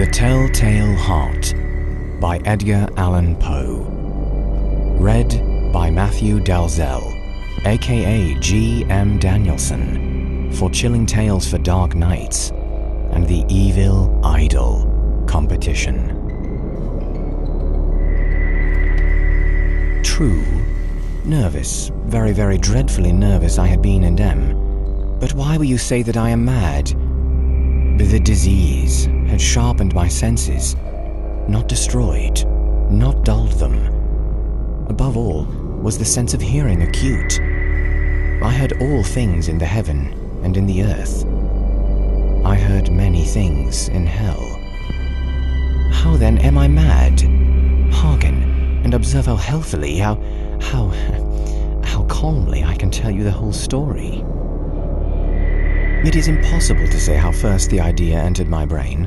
The Telltale Heart by Edgar Allan Poe. Read by Matthew Dalzell, aka G. M. Danielson, for Chilling Tales for Dark Nights and the Evil Idol competition. True, nervous, very, very dreadfully nervous I had been and am. But why will you say that I am mad? The disease had sharpened my senses, not destroyed, not dulled them. Above all was the sense of hearing acute. I heard all things in the heaven and in the earth. I heard many things in hell. How then am I mad? Hearken, and observe how healthily, how calmly I can tell you the whole story. It is impossible to say how first the idea entered my brain,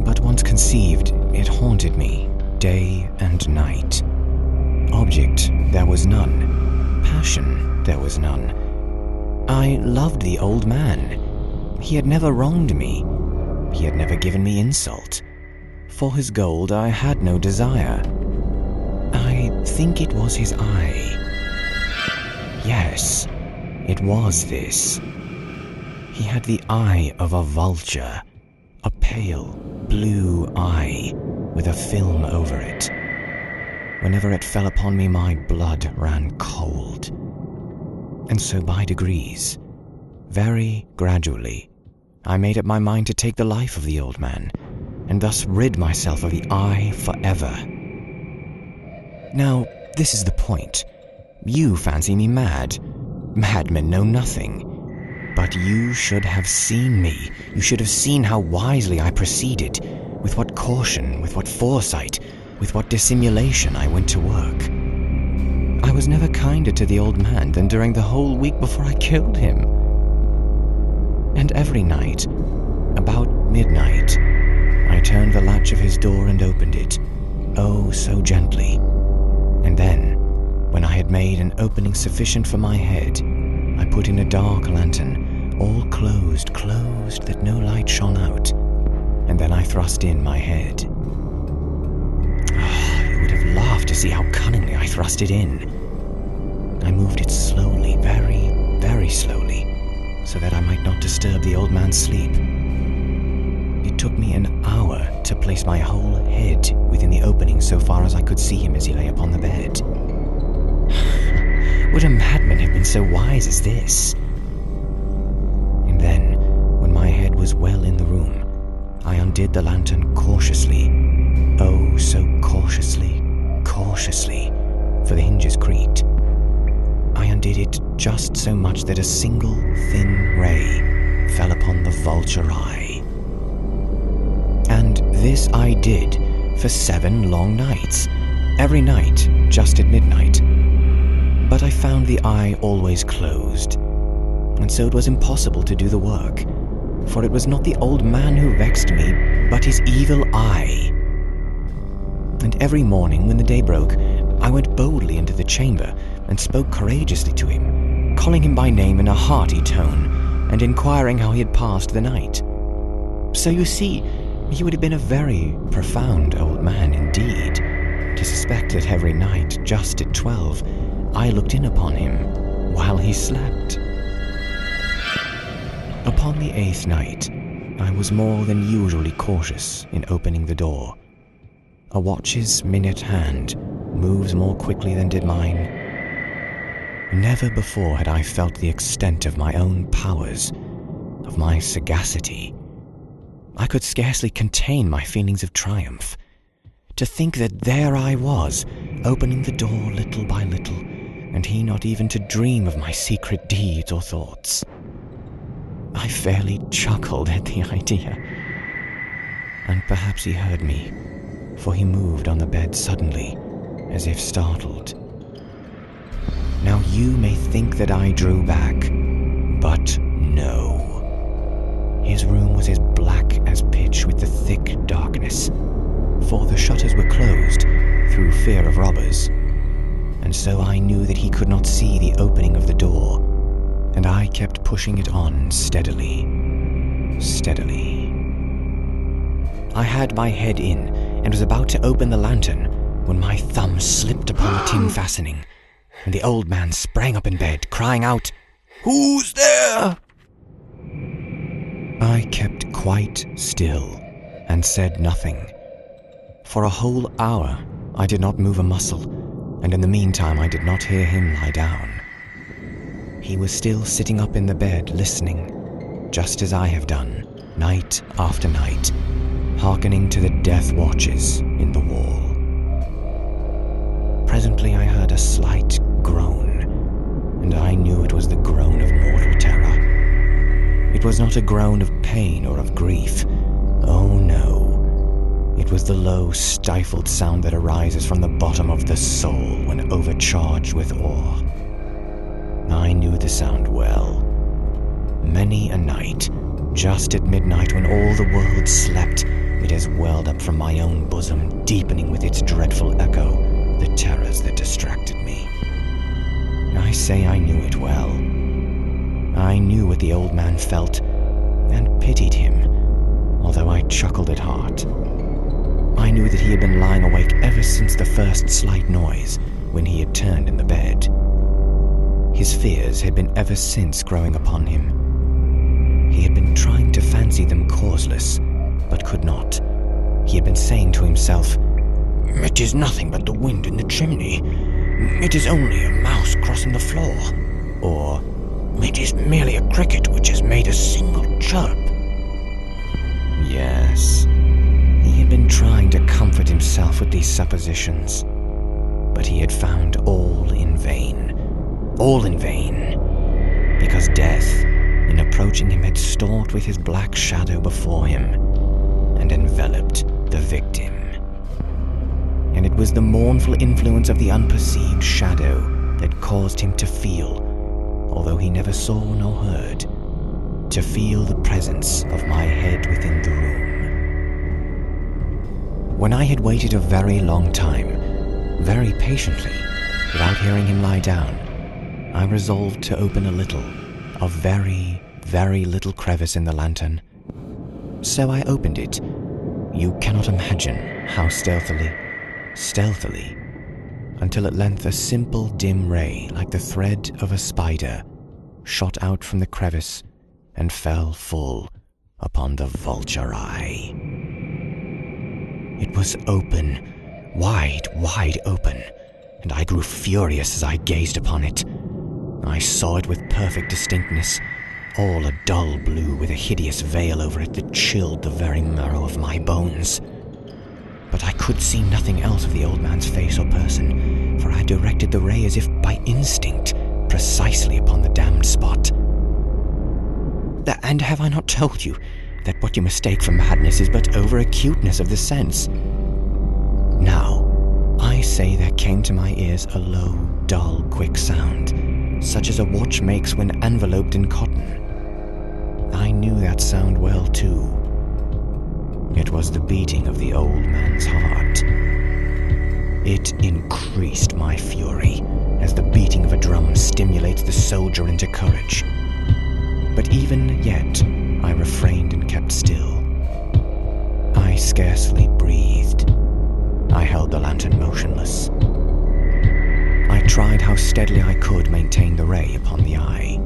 but once conceived, it haunted me day and night. Object there was none, passion there was none. I loved the old man. He had never wronged me. He had never given me insult. For his gold I had no desire. I think it was his eye. Yes, it was this. He had the eye of a vulture, a pale blue eye with a film over it. Whenever it fell upon me, my blood ran cold. And so by degrees, very gradually, I made up my mind to take the life of the old man, and thus rid myself of the eye forever. Now, this is the point. You fancy me mad. Madmen know nothing. But you should have seen me. You should have seen how wisely I proceeded, with what caution, with what foresight, with what dissimulation I went to work. I was never kinder to the old man than during the whole week before I killed him. And every night, about midnight, I turned the latch of his door and opened it, oh so gently. And then, when I had made an opening sufficient for my head, I put in a dark lantern, all closed that no light shone out, and then I thrust in my head. You would have laughed to see how cunningly I thrust it in. I moved it slowly, very, very slowly, so that I might not disturb the old man's sleep. It took me an hour to place my whole head within the opening so far as I could see him as he lay upon the bed. Would a madman have been so wise as this? And then, when my head was well in the room, I undid the lantern cautiously, oh so cautiously, for the hinges creaked. I undid it just so much that a single thin ray fell upon the vulture eye. And this I did for 7 long nights, every night just at midnight. But I found the eye always closed, and so it was impossible to do the work, for it was not the old man who vexed me, but his evil eye. And every morning when the day broke, I went boldly into the chamber and spoke courageously to him, calling him by name in a hearty tone, and inquiring how he had passed the night. So you see, he would have been a very profound old man indeed, to suspect that every night, just at 12, I looked in upon him while he slept. Upon the 8th night, I was more than usually cautious in opening the door. A watch's minute hand moves more quickly than did mine. Never before had I felt the extent of my own powers, of my sagacity. I could scarcely contain my feelings of triumph. To think that there I was, opening the door little by little, and he not even to dream of my secret deeds or thoughts. I fairly chuckled at the idea. And perhaps he heard me, for he moved on the bed suddenly, as if startled. Now you may think that I drew back, but no. His room was as black as pitch with the thick darkness, for the shutters were closed through fear of robbers. And so I knew that he could not see the opening of the door, and I kept pushing it on steadily. I had my head in and was about to open the lantern when my thumb slipped upon the tin fastening, and the old man sprang up in bed, crying out, "Who's there?" I kept quite still and said nothing. For a whole hour I did not move a muscle, and in the meantime I did not hear him lie down. He was still sitting up in the bed listening, just as I have done, night after night, hearkening to the death watches in the wall. Presently I heard a slight groan, and I knew it was the groan of mortal terror. It was not a groan of pain or of grief. Oh no. It was the low, stifled sound that arises from the bottom of the soul when overcharged with awe. I knew the sound well. Many a night, just at midnight when all the world slept, it has welled up from my own bosom, deepening with its dreadful echo the terrors that distracted me. I say I knew it well. I knew what the old man felt, and pitied him, although I chuckled at heart. I knew that he had been lying awake ever since the first slight noise, when he had turned in the bed. His fears had been ever since growing upon him. He had been trying to fancy them causeless, but could not. He had been saying to himself, "It is nothing but the wind in the chimney. It is only a mouse crossing the floor." Or, "It is merely a cricket which has made a single chirp." Yes, he had been trying to comfort himself with these suppositions, but he had found all in vain. All in vain, because death, in approaching him, had stalked with his black shadow before him and enveloped the victim. And it was the mournful influence of the unperceived shadow that caused him to feel, although he never saw nor heard, to feel the presence of my head within the room. When I had waited a very long time, very patiently, without hearing him lie down, I resolved to open a very, very little crevice in the lantern. So I opened it. You cannot imagine how stealthily, until at length a simple dim ray, like the thread of a spider, shot out from the crevice and fell full upon the vulture eye. It was open, wide open, and I grew furious as I gazed upon it. I saw it with perfect distinctness, all a dull blue with a hideous veil over it that chilled the very marrow of my bones. But I could see nothing else of the old man's face or person, for I directed the ray as if by instinct, precisely upon the damned spot. And have I not told you that what you mistake for madness is but over-acuteness of the sense? Now, I say there came to my ears a low, dull, quick sound, such as a watch makes when enveloped in cotton. I knew that sound well, too. It was the beating of the old man's heart. It increased my fury, as the beating of a drum stimulates the soldier into courage. But even yet, I refrained and kept still. I scarcely breathed. I held the lantern motionless. I tried how steadily I could maintain the ray upon the eye.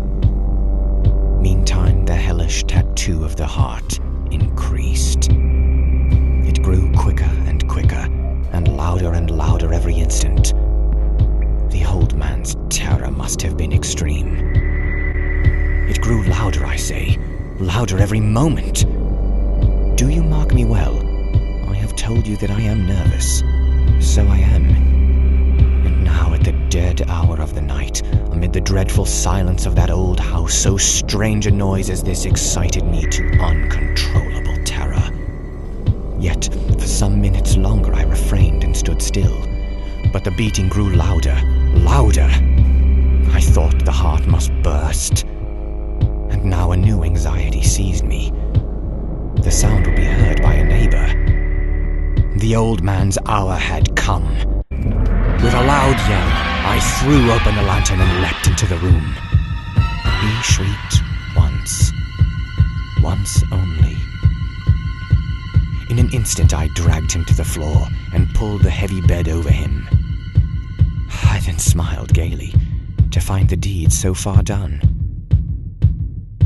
Meantime, the hellish tattoo of the heart increased. It grew quicker and quicker, and louder every instant. The old man's terror must have been extreme. It grew louder, I say, louder every moment. Do you mark me well? I have told you that I am nervous. So I am. And now at the dead hour of the night, amid the dreadful silence of that old house, so strange a noise as this excited me to uncontrollable terror. Yet, for some minutes longer I refrained and stood still. But the beating grew louder. I thought the heart must burst. And now a new anxiety seized me. The sound would be heard by a neighbor. The old man's hour had come. With a loud yell, I threw open the lantern and leapt into the room. He shrieked once only. In an instant I dragged him to the floor and pulled the heavy bed over him. I then smiled gaily to find the deed so far done.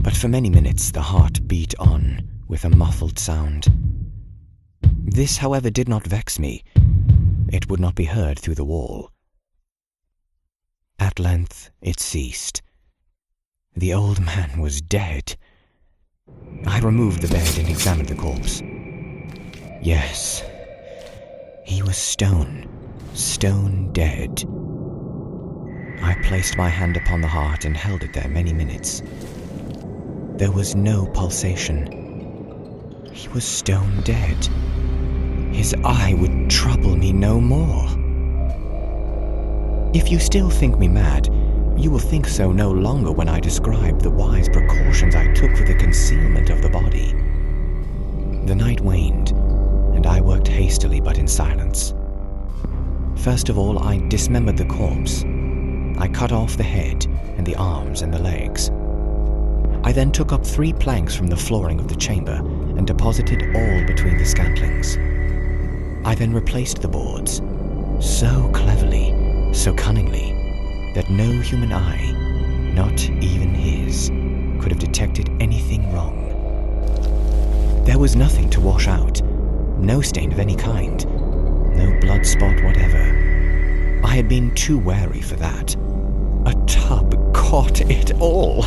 But for many minutes the heart beat on with a muffled sound. This, however, did not vex me. It would not be heard through the wall. At length it ceased. The old man was dead. I removed the bed and examined the corpse. Yes, he was stone dead. I placed my hand upon the heart and held it there many minutes. There was no pulsation. He was stone dead. His eye would trouble me no more. If you still think me mad, you will think so no longer when I describe the wise precautions I took for the concealment of the body. The night waned, and I worked hastily but in silence. First of all, I dismembered the corpse. I cut off the head and the arms and the legs. I then took up 3 planks from the flooring of the chamber and deposited all between the scantlings. I then replaced the boards, so cleverly, so cunningly, that no human eye, not even his, could have detected anything wrong. There was nothing to wash out, no stain of any kind, no blood spot whatever. I had been too wary for that. A tub caught it all.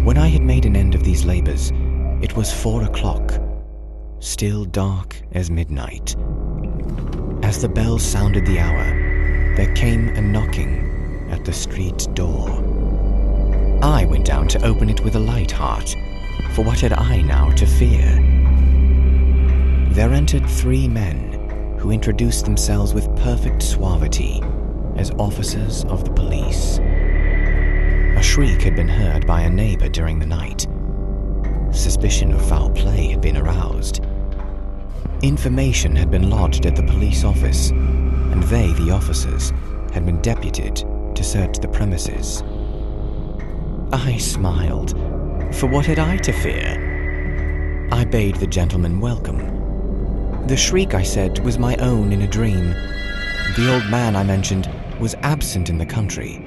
When I had made an end of these labors, it was 4 o'clock, still dark as midnight. As the bell sounded the hour, there came a knocking at the street door. I went down to open it with a light heart, for what had I now to fear? There entered 3 men who introduced themselves with perfect suavity as officers of the police. A shriek had been heard by a neighbor during the night. Suspicion of foul play had been aroused. Information had been lodged at the police office, and they, the officers, had been deputed to search the premises. I smiled, for what had I to fear? I bade the gentleman welcome. The shriek, I said, was my own in a dream. The old man, I mentioned, was absent in the country.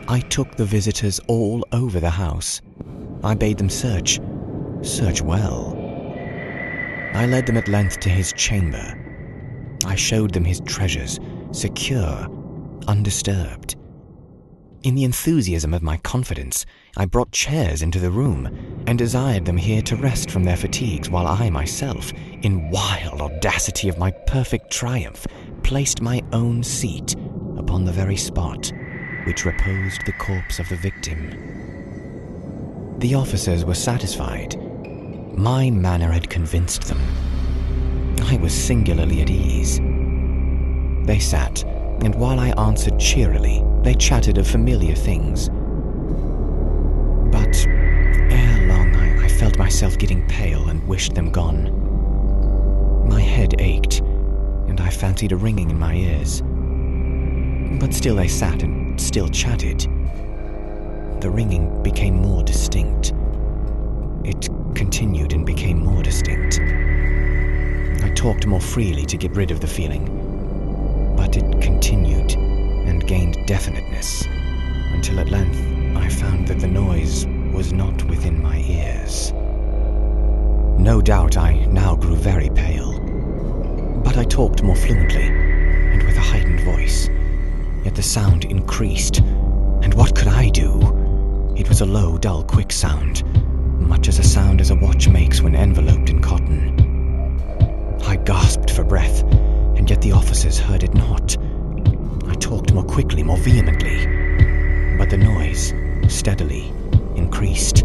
I took the visitors all over the house. I bade them search well. I led them at length to his chamber. I showed them his treasures, secure, undisturbed. In the enthusiasm of my confidence, I brought chairs into the room and desired them here to rest from their fatigues, while I myself, in wild audacity of my perfect triumph, placed my own seat upon the very spot which reposed the corpse of the victim. The officers were satisfied. My manner had convinced them. I was singularly at ease. They sat, and while I answered cheerily, they chatted of familiar things. But ere long I felt myself getting pale and wished them gone. My head ached, and I fancied a ringing in my ears. But still they sat and still chatted. The ringing became more distinct. It continued and became more distinct. I talked more freely to get rid of the feeling, but it continued and gained definiteness, until at length I found that the noise was not within my ears. No doubt I now grew very pale, but I talked more fluently and with a heightened voice, yet the sound increased, and what could I do? It was a low, dull, quick sound, much as a sound as a watch makes when enveloped in cotton. I gasped for breath, and yet the officers heard it not. I talked more quickly, more vehemently, but the noise steadily increased.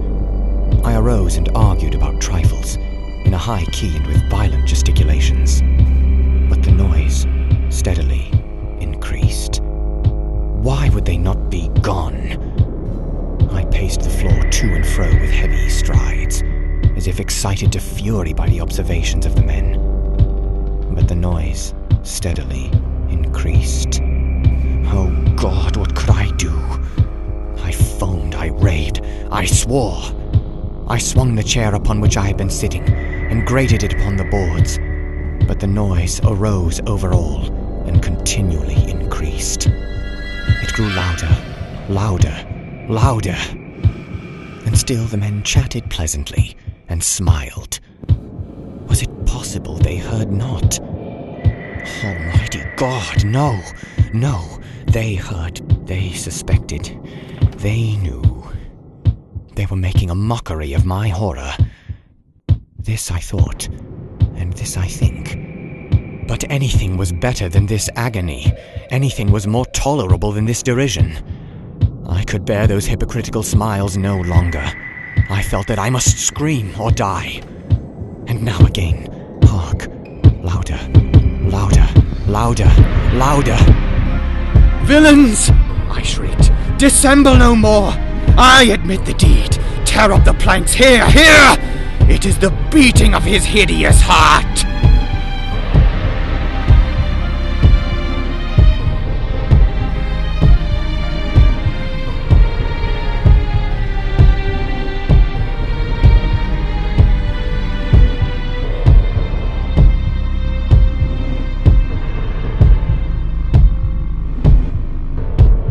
I arose and argued about trifles, in a high key and with violent gesticulations, but the noise steadily increased. Why would they not be gone? I paced the floor to and fro with heavy strides, as if excited to fury by the observations of the men. But the noise steadily increased. Oh God, what could I do? I foamed, I raved, I swore. I swung the chair upon which I had been sitting and grated it upon the boards, but the noise arose over all and continually increased. It grew louder, louder, louder, and still the men chatted pleasantly and smiled. Was it possible they heard not? Almighty God, no, no, they heard, they suspected, they knew. They were making a mockery of my horror. This I thought, and this I think. But anything was better than this agony. Anything was more tolerable than this derision. I could bear those hypocritical smiles no longer. I felt that I must scream or die. And now again, hark, louder, louder, louder, louder. "Villains!" I shrieked. "Dissemble no more! I admit the deed! Tear up the planks! Here, here! It is the beating of his hideous heart!"